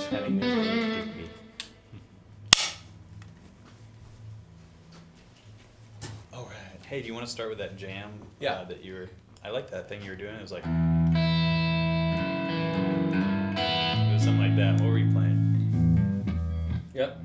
having this great degree. All right. Hey, do you want to start with that jam? Yeah. That you were. I like that thing you were doing. It was like. It was something like that. What were you playing? Yep.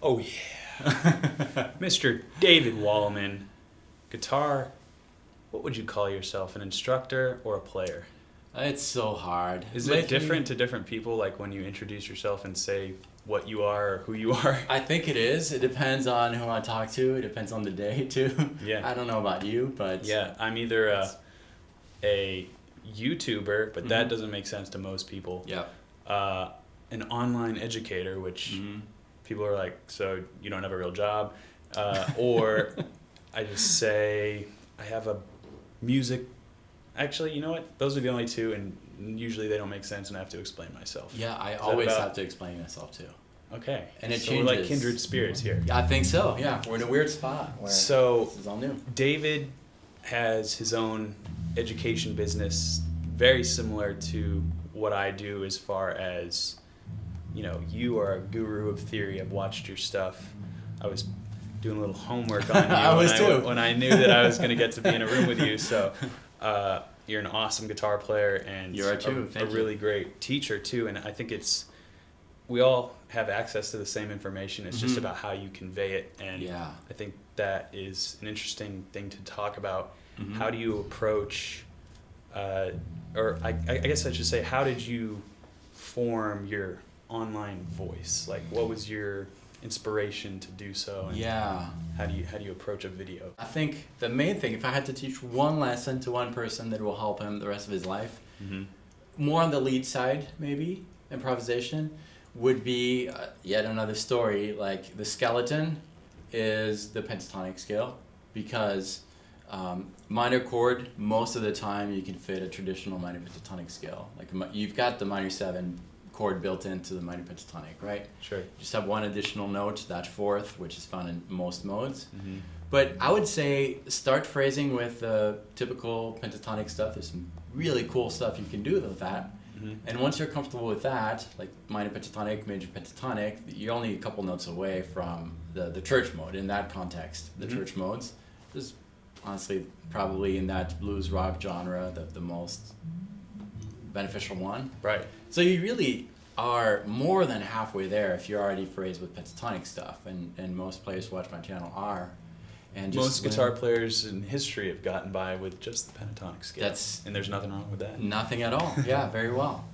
Oh yeah, Mr. David Wallimann, guitar. What would you call yourself? An instructor or a player? It's so hard. Is it different to different people? Like when you introduce yourself and say what you are or who you are? I think it is. It depends on who I talk to. It depends on the day too. Yeah. I don't know about you, but Yeah, I'm either a YouTuber, but that doesn't make sense to most people. Yeah. An online educator, which people are like, so you don't have a real job, or I just say I have a music. Actually, you know what? Those are the only two, and usually they don't make sense, and I have to explain myself. Yeah, I always have to explain myself too. Okay. And it so changes. We're like kindred spirits here. I think so. Yeah, we're in a weird spot where So this is all new. David has his own education business, very similar to what I do as far as, you know, you are a guru of theory. I've watched your stuff. I was doing a little homework on you when I knew that I was going to get to be in a room with you. So you're an awesome guitar player and you are too. a really great teacher too. And I think we all have access to the same information. It's just about how you convey it. And Yeah. I think that is an interesting thing to talk about. How do you approach, or I guess I should say, how did you form your online voice? Like, what was your inspiration to do so? And Yeah. how do you approach a video? I think the main thing, if I had to teach one lesson to one person that will help him the rest of his life, more on the lead side, maybe, improvisation, would be yet another story. Like, the skeleton is the pentatonic scale, because minor chord, most of the time you can fit a traditional minor pentatonic scale. Like, you've got the minor 7 chord built into the minor pentatonic, right? Sure. Just have one additional note, that fourth, which is found in most modes. But I would say start phrasing with the typical pentatonic stuff. There's some really cool stuff you can do with that. And once you're comfortable with that, like minor pentatonic, major pentatonic, you're only a couple notes away from the church mode in that context. The church modes is honestly probably in that blues rock genre the most beneficial one. Right. So you really are more than halfway there if you're already phrased with pentatonic stuff, and most players who watch my channel are. And just Most guitar players in history have gotten by with just the pentatonic scale. And there's nothing wrong with that. Nothing at all. Yeah, very well.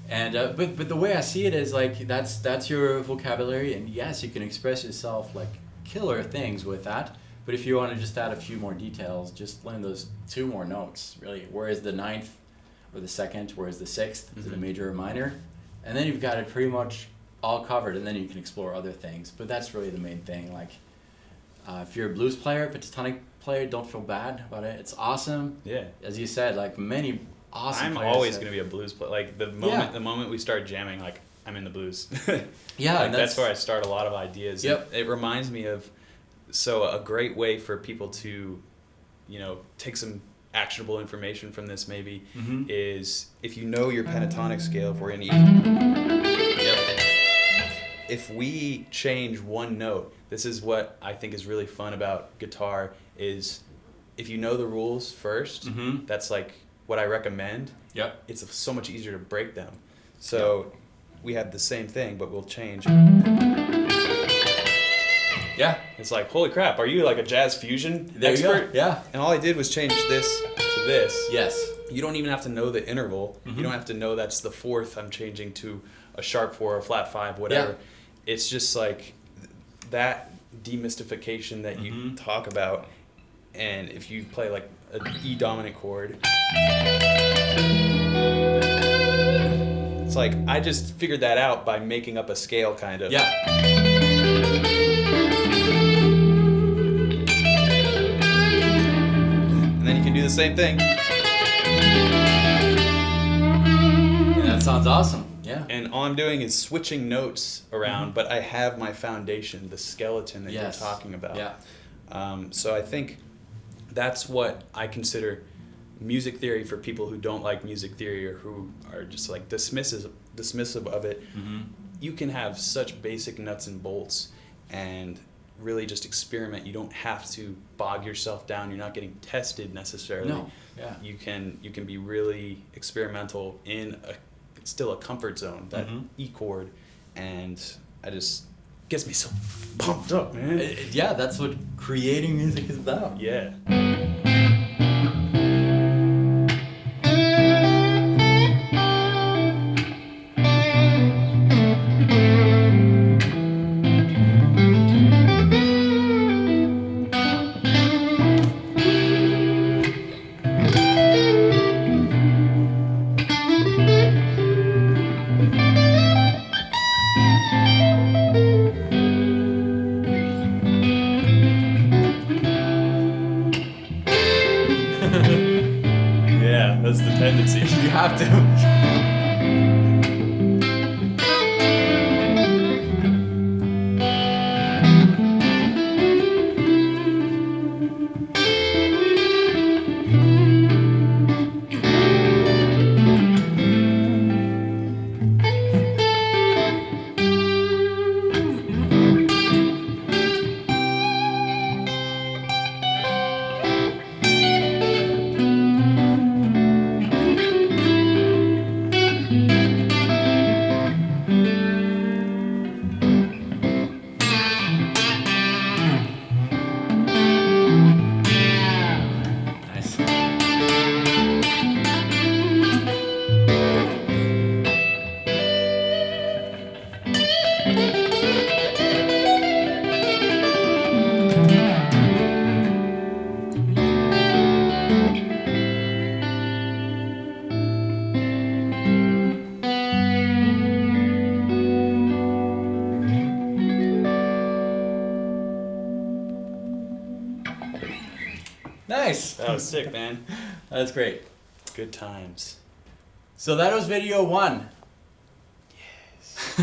And but the way I see it is like that's your vocabulary, and yes, you can express yourself like killer things with that. But if you want to just add a few more details, just learn those 2 more notes. Really, where is the 9th or the 2nd? Where is the 6th? Is it a major or minor? And then you've got it pretty much all covered, and then you can explore other things. But that's really the main thing. Like, if you're a blues player, pentatonic player, don't feel bad about it. It's awesome. Yeah. As you said, like many awesome players. I'm always going to be a blues player. Like the moment we start jamming, like I'm in the blues. Yeah. Like, that's where I start a lot of ideas. Yep. It reminds me of, so a great way for people to, you know, take some actionable information from this maybe is if you know your pentatonic scale, if we're in E. if we change one note, this is what I think is really fun about guitar is if you know the rules first, that's like what I recommend. Yep. It's so much easier to break them. So we have the same thing, but we'll change. Yeah. It's like, holy crap, are you like a jazz fusion expert? You go. Yeah. And all I did was change this to this. Yes. You don't even have to know the interval. You don't have to know that's the fourth I'm changing to a sharp 4 or a flat 5, whatever. Yeah. It's just like that demystification that you talk about. And if you play like an E dominant chord, it's like I just figured that out by making up a scale kind of. Yeah. And then you can do the same thing. And that sounds awesome. Yeah. And all I'm doing is switching notes around, but I have my foundation, the skeleton that you're talking about. Yeah. So I think that's what I consider music theory for people who don't like music theory or who are just like dismissive of it. You can have such basic nuts and bolts and really just experiment. You don't have to bog yourself down. You're not getting tested necessarily. No. Yeah. You can be really experimental in still a comfort zone, that E chord, and I just gets me so pumped up, man. Yeah, that's what creating music is about. Yeah. Yeah, that's the tendency. You have to. Nice. That was sick, man. That's great. Good times. So that was video 1. Yes.